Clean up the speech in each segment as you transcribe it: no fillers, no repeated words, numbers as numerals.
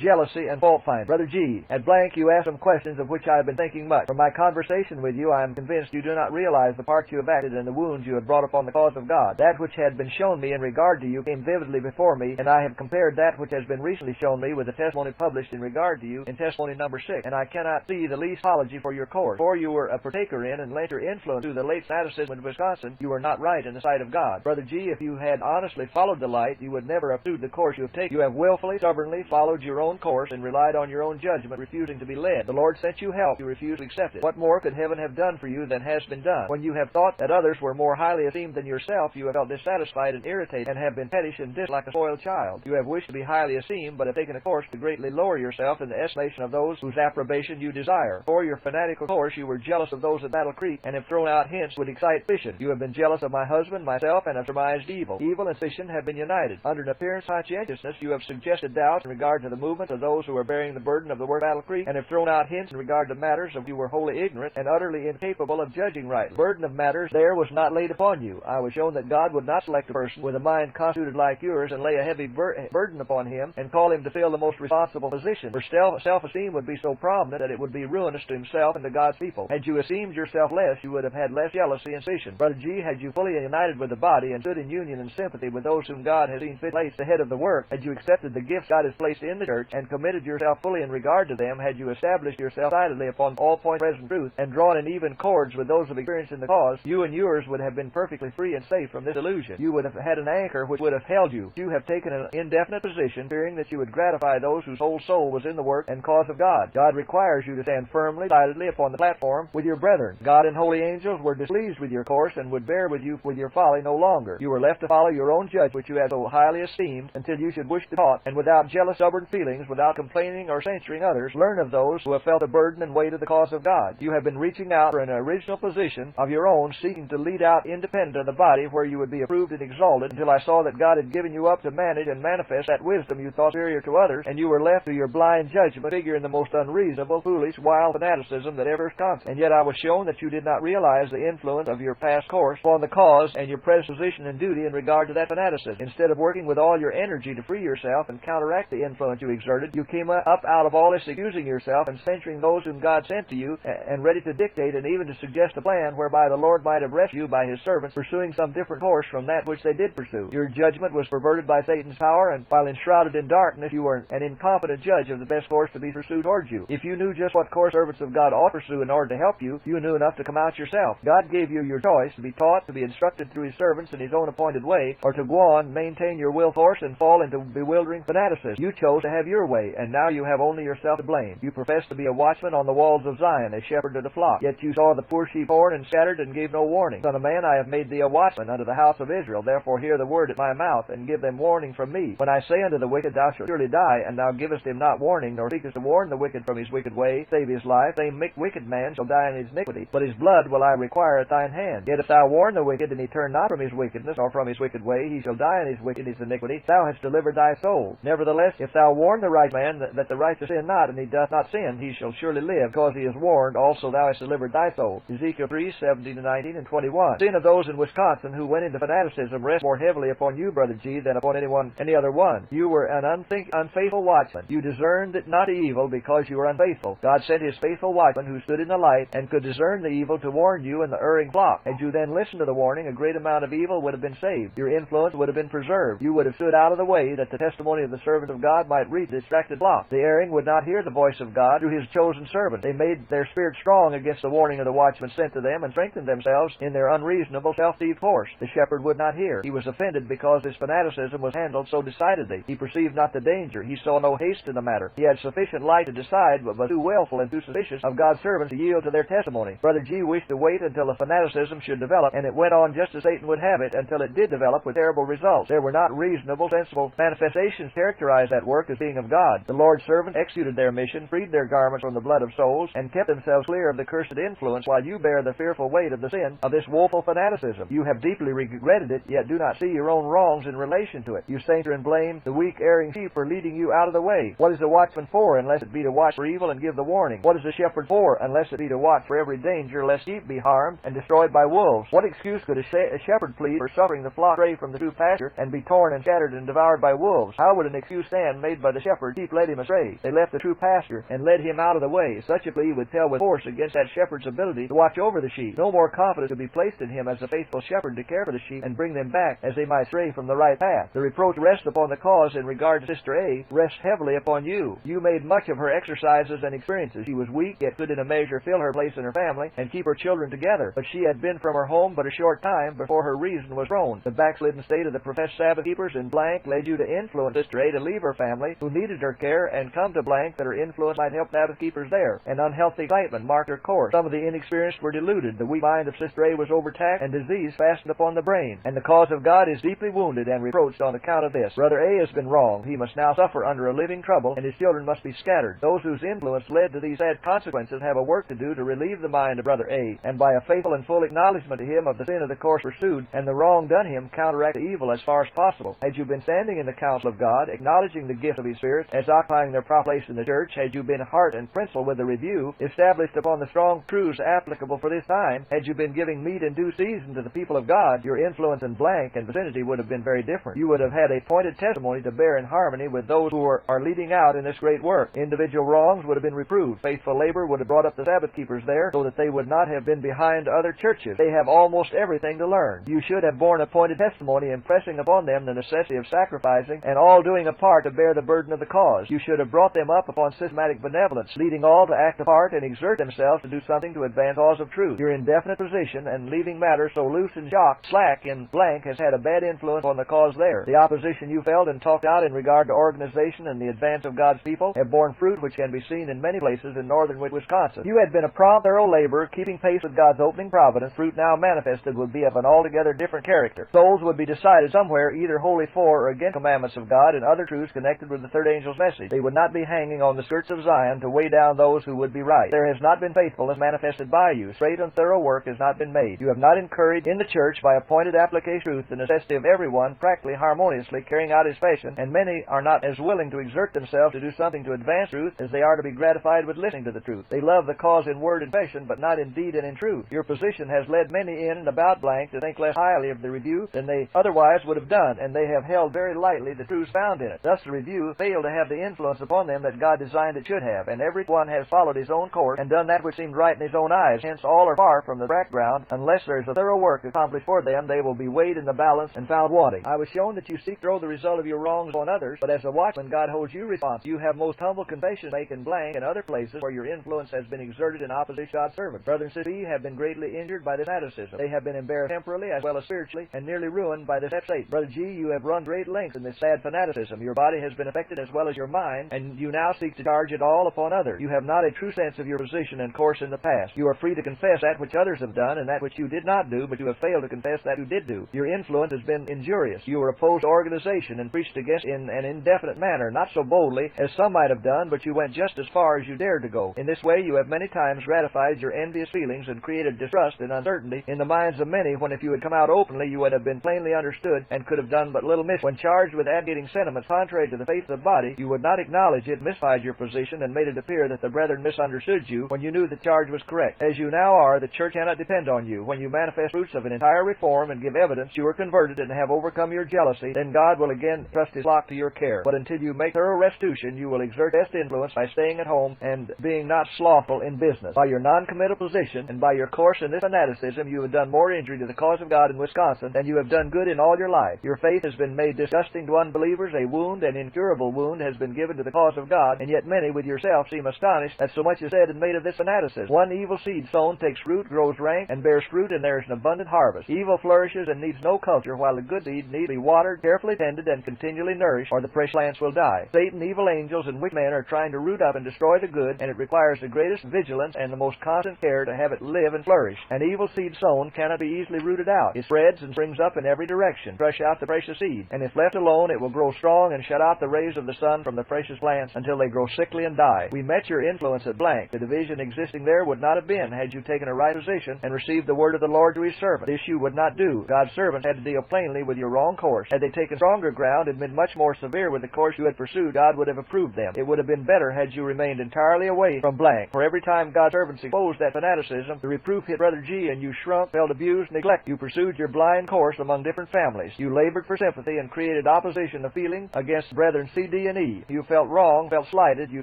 jealousy, and fault-finding. Brother G, at blank you asked some questions of which I have been thinking much. From my conversation with you, I am convinced you do not realize the part you have acted and the wounds you have brought upon the cause of God. That which had been shown me in regard to you came vividly before me, and I have compared that which has been recently shown me with the testimony published in regard to you in testimony number 6, and I cannot see the least apology for your course. For you were a partaker in and later influenced through the late fanaticism in Wisconsin, you were not right in the sight of God. Brother G, if you had honestly followed the light, you would never have pursued the course you have taken. You have willfully, stubbornly followed your own course and relied on your own judgment, refusing to be led. The Lord sent you help, you refused to accept it. What more could heaven have done for you than has been done? When you have thought that others were more highly esteemed than yourself, you have felt dissatisfied and irritated, and have been pettish and disliked like a spoiled child. You have wished to be highly esteemed, but have taken a course to greatly lower yourself in the estimation of those whose approbation you desire. For your fanatical course, you were jealous of those at Battle Creek, and have thrown out hints would excite suspicion. You have been jealous of my husband, myself, and have surmised evil. Evil and suspicion have been united. Under an appearance of conscientiousness, you have suggested doubts in regard to the movements of those who are bearing the burden of the work of Battle Creek, and have thrown out hints in regard to matters of which you were wholly ignorant and utterly incapable of judging rightly. The burden of matters there was not laid upon you. I was shown that God would not select a person with a mind constituted like yours and lay a heavy burden upon him and call him to fill the most responsible position. For self-esteem would be so prominent that it would be ruinous to himself and to God's people. Had you esteemed yourself less, you would have had less jealousy and suspicion. Brother G, had you fully united with the body and stood in union and sympathy with those whom God has seen fit place the head of the work, had you accepted the gifts God has placed in the church and committed yourself fully in regard to them, had you established yourself decidedly upon all points of present truth and drawn in even cords with those of experience in the cause, you and yours would have been perfectly free and safe from this illusion. You would have had an anchor which would have held you. You have taken an indefinite position, fearing that you would gratify those whose whole soul was in the work and cause of God. God requires you to stand firmly, decidedly upon the platform with your brethren. God and holy angels were displeased with your course and would bear with you with your folly no longer. You were left to follow your own judgment, which you had so highly esteemed, until you should wish to be taught, and without jealous, stubborn feelings, without complaining or censuring others, learn of those who have felt the burden and weight of the cause of God. You have been reaching out for an original position of your own, seeking to lead out independent of the body where you would be approved and exalted, until I saw that God had given you up to manage and manifest that wisdom you thought superior to others, and you were left to your blind judgment, figure in the most unreasonable, foolish, wild fanaticism that ever constant. And yet I was shown that you did not realize the influence of your past course upon the cause and your present position and duty in regard to that fanaticism. Instead of working with all your energy to free yourself and counteract the influence you exerted, you came up out of all this accusing yourself and censuring those whom God sent to you, and ready to dictate and even to suggest a plan whereby the Lord might have rescued you by his servants, pursuing some different course from that which they did pursue. Your judgment was perverted by Satan's power, and while enshrouded in darkness, you were an incompetent judge of the best course to be pursued towards you. If you knew just what course servants of God ought to pursue in order to help you, you knew enough to come out yourself. God gave you your choice to be taught, to be instructed through his servants in his own appointed way, or to go on, maintain your will force, and fall into bewildering fanaticism. You chose to have your way, and now you have only yourself to blame. You profess to be a watchman on the walls of Zion, a shepherd of the flock. Yet you saw the poor sheep torn and scattered, and gave no warning. Son of man, I have made thee a watchman unto the house of Israel. Therefore hear the word at my mouth, and give them warning from me. When I say unto the wicked, thou shalt surely die, and thou givest him not warning, nor seekest to warn the wicked from his wicked way, save his life, same wicked man shall die in his iniquity. But his blood will I require at thine hand. Yet if thou warn the wicked, and he turn not from his wickedness, or from his wicked way, he shall die in his iniquity. Thou hast delivered thy soul. Nevertheless, if thou warn the right man that the righteous sin not, and he doth not sin, he shall surely live, because he is warned. Also thou hast delivered thy soul. Ezekiel 3:17-19 and 21. The sin of those in Wisconsin who went into fanaticism rests more heavily upon you, Brother G, than upon any other one. You were an unfaithful watchman. You discerned it not evil because you were unfaithful. God sent his faithful watchman who stood in the light and could discern the evil to warn you and the erring flock. Had you then listened to the warning, a great amount of evil would have been saved. Your influence would have been preserved. You would have stood out of the way that the testimony of the servant of God might reach the distracted flock. The erring would not hear the voice of God through his chosen servant. They made their spirit strong against the warning of the watchman sent to them, and strengthened themselves in their unreasonable, self-deceived course. The shepherd would not hear. He was offended because his fanaticism was handled so decidedly. He perceived not the danger. He saw no haste in the matter. He had sufficient light to decide, but was too willful and too suspicious of God's servants to yield to their testimony. Brother G wished to wait until the fanaticism should develop, and it went on just as Satan would have it, until it did develop with terrible results. There were not reasonable, sensible manifestations characterized that work as being of God. The Lord's servants executed their mission, freed their garments from the blood of souls, and kept themselves clear of the cursed influence, while you bear the fearful weight of the sin of this woeful fanaticism. You have deeply regretted it, yet do not see your own wrongs in relation to it. You censure and blame the weak, erring sheep for leading you out of the way. What is the watchman for, unless it be to watch for evil and give the warning? What is the shepherd for, unless it be to watch for every danger, lest sheep be harmed and destroyed by wolves? What excuse could a shepherd plead for suffering the flock stray from the true pasture and be torn and scattered and devoured by wolves? How would an excuse stand made by the shepherd shepherd, sheep led him astray. They left the true pasture and led him out of the way. Such a plea would tell with force against that shepherd's ability to watch over the sheep. No more confidence could be placed in him as a faithful shepherd to care for the sheep and bring them back as they might stray from the right path. The reproach rests upon the cause in regard to Sister A rests heavily upon you. You made much of her exercises and experiences. She was weak, yet could in a measure fill her place in her family and keep her children together. But she had been from her home but a short time before her reason was thrown. The backslidden state of the professed Sabbath keepers in blank led you to influence Sister A to leave her family, who needed her care, and come to blank that her influence might help Sabbath keepers there. An unhealthy excitement marked her course. Some of the inexperienced were deluded. The weak mind of Sister A was overtaxed, and disease fastened upon the brain. And the cause of God is deeply wounded and reproached on account of this. Brother A has been wronged. He must now suffer under a living trouble, and his children must be scattered. Those whose influence led to these sad consequences have a work to do to relieve the mind of Brother A, and by a faithful and full acknowledgment to him of the sin of the course pursued and the wrong done him, counteract the evil as far as possible. Had you been standing in the counsel of God, acknowledging the gift of His Spirit as occupying their proper place in the church, had you been heart and principle with the review, established upon the strong truths applicable for this time, had you been giving meat in due season to the people of God, your influence in blank and vicinity would have been very different. You would have had a pointed testimony to bear in harmony with those who are leading out in this great work. Individual wrongs would have been reproved. Faithful labor would have brought up the Sabbath keepers there, so that they would not have been behind other churches. They have almost everything to learn. You should have borne a pointed testimony, impressing upon them the necessity of sacrificing and all doing a part to bear the burden of the cause. You should have brought them up upon systematic benevolence, leading all to act a part and exert themselves to do something to advance the cause of truth. Your indefinite position and leaving matters so loose and slack in blank has had a bad influence on the cause there. The opposition you felt and talked out in regard to organization and the advance of God's people have borne fruit which can be seen in many places in northern Wisconsin. You had been a prompt, thorough laborer, keeping pace with God's opening providence. Fruit now manifested would be of an altogether different character. Souls would be decided somewhere either wholly for or against commandments of God and other truths connected with the third angel's message. They would not be hanging on the skirts of Zion to weigh down those who would be right. There has not been faithfulness manifested by you. Straight and thorough work has not been made. You have not encouraged in the church by appointed application of truth the necessity of everyone practically harmoniously carrying out his passion, and many are not as willing to exert themselves to do something to advance truth as they are to be gratified with listening to the truth. They love the cause in word and passion, but not in deed and in truth. Your position has led many in and about blank to think less highly of the review than they otherwise would have done, and they have held very lightly the truths found in it. Thus the review failed to have the influence upon them that God designed it should have, and every one has followed his own course and done that which seemed right in his own eyes. Hence all are far from the background. Unless there is a thorough work accomplished for them, they will be weighed in the balance and found wanting. I was shown that you seek to throw the result of your wrongs on others, but as a watchman, God holds you responsible. You have most humble confession to make in blank and other places where your influence has been exerted in opposition to God's servant. Brother and sister have been greatly injured by this fanaticism. They have been embarrassed temporally as well as spiritually, and nearly ruined by this Satan. Brother G, you have run great lengths in this sad fanaticism. Your body has been affected as well as your mind, and you now seek to charge it all upon others. You have not a true sense of your position and course in the past. You are free to confess that which others have done and that which you did not do, but you have failed to confess that you did do. Your influence has been injurious. You were opposed to organization and preached against in an indefinite manner, not so boldly as some might have done, but you went just as far as you dared to go. In this way you have many times gratified your envious feelings and created distrust and uncertainty in the minds of many, when if you had come out openly you would have been plainly understood and could have done but little mischief. When charged with advocating sentiments contrary to the faith of the body, you would not acknowledge it, mystified your position, and made it appear that the brethren misunderstood you when you knew the charge was correct. As you now are, the church cannot depend on you. When you manifest fruits of an entire reform and give evidence you are converted and have overcome your jealousy, then God will again trust His flock to your care. But until you make thorough restitution, you will exert best influence by staying at home and being not slothful in business. By your non-committal position and by your course in this fanaticism, you have done more injury to the cause of God in Wisconsin than you have done good in all your life. Your faith has been made disgusting to unbelievers. A wound, an incurable wound, has been given to the cause of God, and yet many with yourself seem astonished that so much is said and made of this fanaticism. One evil seed sown takes root, grows rank, and bears fruit, and there is an abundant harvest. Evil flourishes and needs no culture, while the good seed needs to be watered, carefully tended, and continually nourished, or the fresh plants will die. Satan, evil angels, and wicked men are trying to root up and destroy the good, and it requires the greatest vigilance and the most constant care to have it live and flourish. An evil seed sown cannot be easily rooted out. It spreads and springs up in every direction. Crush out the precious seed, and if left alone, it will grow strong and shut out the rays of the sun from the precious plants until they grow sickly and die. We met your influence at blank. The division existing there would not have been had you taken a right position and received the word of the Lord to His servant. This you would not do. God's servants had to deal plainly with your wrong course. Had they taken stronger ground and been much more severe with the course you had pursued, God would have approved them. It would have been better had you remained entirely away from blank. For every time God's servants exposed that fanaticism, the reproof hit Brother G, and you shrunk, felt abused, neglected. You pursued your blind course among different families. You labored for sympathy and created opposition of feeling against brethren CD D and E. You felt wrong, felt slighted, you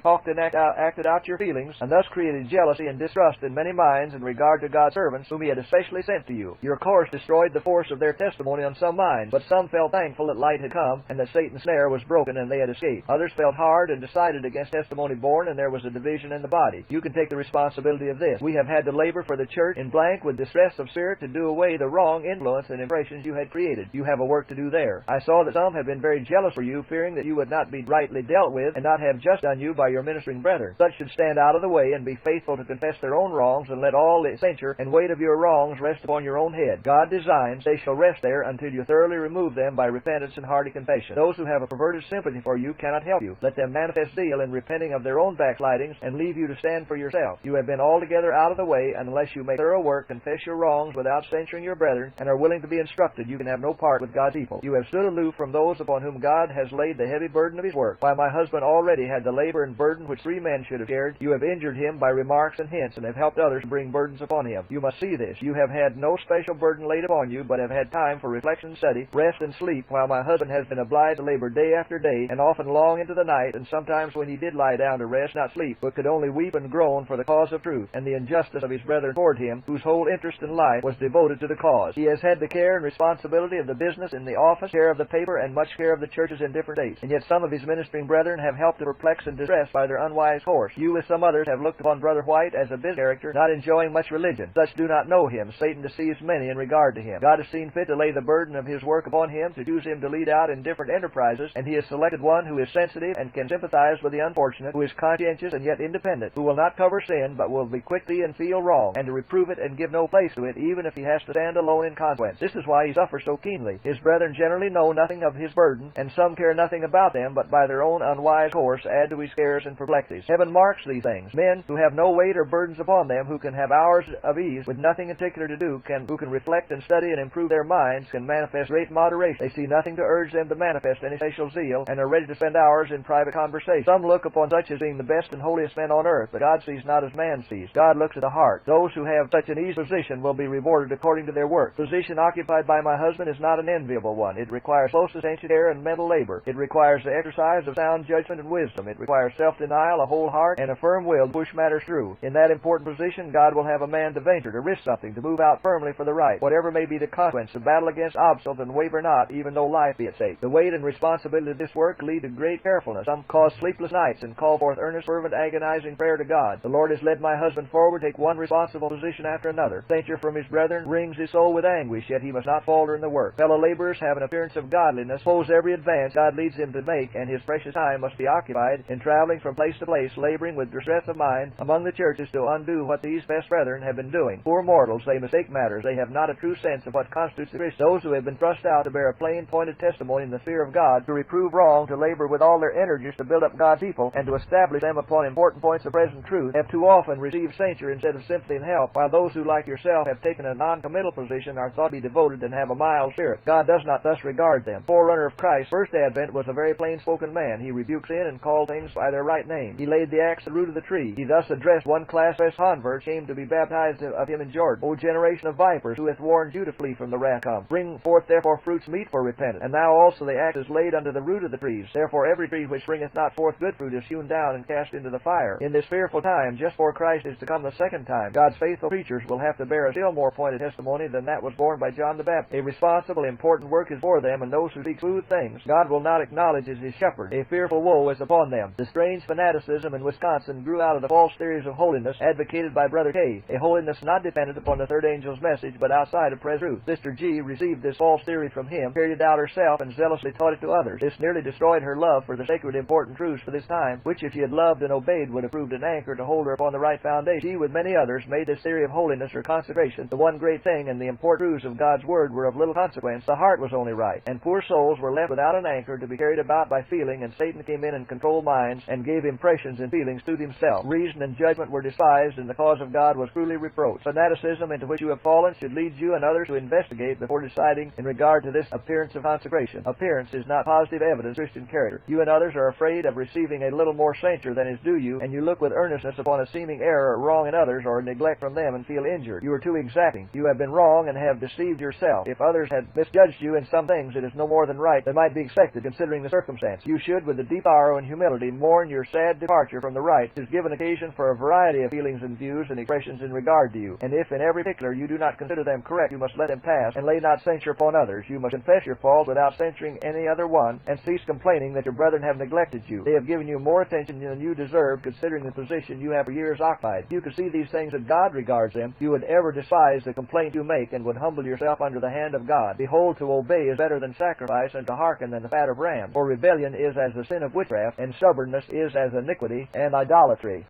talked and acted out your feelings, and thus created jealousy and distrust in many minds in regard to God's servants whom He had especially sent to you. Your course destroyed the force of their testimony on some minds, but some felt thankful that light had come, and that Satan's snare was broken and they had escaped. Others felt hard and decided against testimony born, and there was a division in the body. You can take the responsibility of this. We have had to labor for the church in blank with distress of spirit to do away the wrong influence and impressions you had created. You have a work to do there. I saw that some have been very jealous for you, fearing that you would not be rightly dealt with and not have just done you by your ministering brethren. Such should stand out of the way and be faithful to confess their own wrongs, and let all the censure and weight of your wrongs rest upon your own head. God designs they shall rest there until you thoroughly remove them by repentance and hearty confession. Those who have a perverted sympathy for you cannot help you. Let them manifest zeal in repenting of their own backslidings and leave you to stand for yourself. You have been altogether out of the way, and unless you make thorough work, confess your wrongs without censuring your brethren, and are willing to be instructed, you can have no part with God's people. You have stood aloof from those upon whom God has laid the heavy burden of His work. While my husband already had the labor and burden which 3 men should have shared, you have injured him by remarks and hints, and have helped others to bring burdens upon him. You must see this. You have had no special burden laid upon you, but have had time for reflection, study, rest, and sleep, while my husband has been obliged to labor day after day, and often long into the night, and sometimes when he did lie down to rest, not sleep, but could only weep and groan for the cause of truth, and the injustice of his brethren toward him, whose whole interest in life was devoted to the cause. He has had the care and responsibility of the business in the office, care of the paper, and much care of the churches in different states, and yet some of his ministering brethren have helped to perplex and distress by their unwise course. You, with some others, have looked upon Brother White as a business character, not enjoying much religion. Such do not know him. Satan deceives many in regard to him. God has seen fit to lay the burden of His work upon him, to choose him to lead out in different enterprises, and He has selected one who is sensitive and can sympathize with the unfortunate, who is conscientious and yet independent, who will not cover sin, but will be quick to see and feel wrong, and to reprove it and give no place to it, even if he has to stand alone in consequence. This is why he suffers so keenly. His brethren generally know nothing of his burden, and some care nothing about them, but by their own unwise course add to his cares and perplexities. Heaven marks these things. Men who have no weight or burdens upon them, who can have hours of ease with nothing in particular to do, who can reflect and study and improve their minds, can manifest great moderation. They see nothing to urge them to manifest any special zeal, and are ready to spend hours in private conversation. Some look upon such as being the best and holiest men on earth, but God sees not as man sees. God looks at the heart. Those who have such an easy position will be rewarded according to their work. The position occupied by my husband is not an enviable one. It requires close attention, care, and mental labor. It requires the exercise of sound judgment and wisdom. It requires self-denial, a whole heart, and a firm will to push matters through. In that important position, God will have a man to venture, to risk something, to move out firmly for the right, whatever may be the consequence, to battle against obstacles and waver not, even though life be at stake. The weight and responsibility of this work lead to great carefulness. Some cause sleepless nights and call forth earnest, fervent, agonizing prayer to God. The Lord has led my husband forward, take one responsible position after another. Censure from his brethren wrings his soul with anguish, yet he must not falter in the work. Fellow laborers have an appearance of godliness, suppose every advance God leads him to make, and his precious time must be occupied in traveling from place to place, laboring with distress of mind among the churches to undo what these best brethren have been doing. Poor mortals, they mistake matters. They have not a true sense of what constitutes the Christian. Those who have been thrust out to bear a plain, pointed testimony in the fear of God, to reprove wrong, to labor with all their energies to build up God's people, and to establish them upon important points of present truth, have too often received censure instead of sympathy and help, while those who, like yourself, have taken a non-committal position are thought to be devoted and have a mild spirit. God does not thus regard them. Forerunner of Christ's first advent was a very plain-spoken man. He rebuked sin and called things by their right name. He laid the axe at the root of the tree. He thus addressed one class as converts came to be baptized of him in Jordan. O generation of vipers, who hath warned you to flee from the wrath come? Bring forth therefore fruits meet for repentance. And now also the axe is laid under the root of the trees. Therefore every tree which bringeth not forth good fruit is hewn down and cast into the fire. In this fearful time, just before Christ is to come the second time, God's faithful preachers will have to bear a still more pointed testimony than that was borne by John the Baptist. A responsible, important work is for them, and those who seek smooth things God will not acknowledge as his shepherd. A fearful woe is upon them. The strange fanaticism in Wisconsin grew out of the false theories of holiness advocated by Brother K, a holiness not dependent upon the third angel's message, but outside of present truth. Sister G received this false theory from him, carried it out herself, and zealously taught it to others. This nearly destroyed her love for the sacred, important truths for this time, which if she had loved and obeyed would have proved an anchor to hold her upon the right foundation. She, with many others, made this theory of holiness or consecration the one great thing, and the important truths of God's Word were of little consequence. The heart was only right, and poor souls were left without an anchor to be carried about by feeling, and Satan came in and controlled minds, and gave impressions and feelings to himself. Reason and judgment were despised, and the cause of God was cruelly reproached. Fanaticism into which you have fallen should lead you and others to investigate before deciding in regard to this appearance of consecration. Appearance is not positive evidence of Christian character. You and others are afraid of receiving a little more censure than is due you, and you look with earnestness upon a seeming error or wrong in others, or neglect from them, and feel injured. You are too exacting. You have been wrong and have deceived yourself. If others had misjudged you in some things, it is no more than right that might be expected, considering the circumstance. you should, with a deep sorrow and humility, mourn your sad departure from the right, which has given occasion for a variety of feelings and views and expressions in regard to you. And if in every particular you do not consider them correct, you must let them pass, and lay not censure upon others. You must confess your fault without censuring any other one, and cease complaining that your brethren have neglected you. They have given you more attention than you deserve, considering the position you have for years occupied. If you could see these things as God regards them, you would ever despise the complaint you make, and would humble yourself under the hand of God. Behold, to obey is better than sacrifice, and to hearken than the fat of rams. For rebellion is as the sin of witchcraft, and stubbornness is as iniquity and idolatry.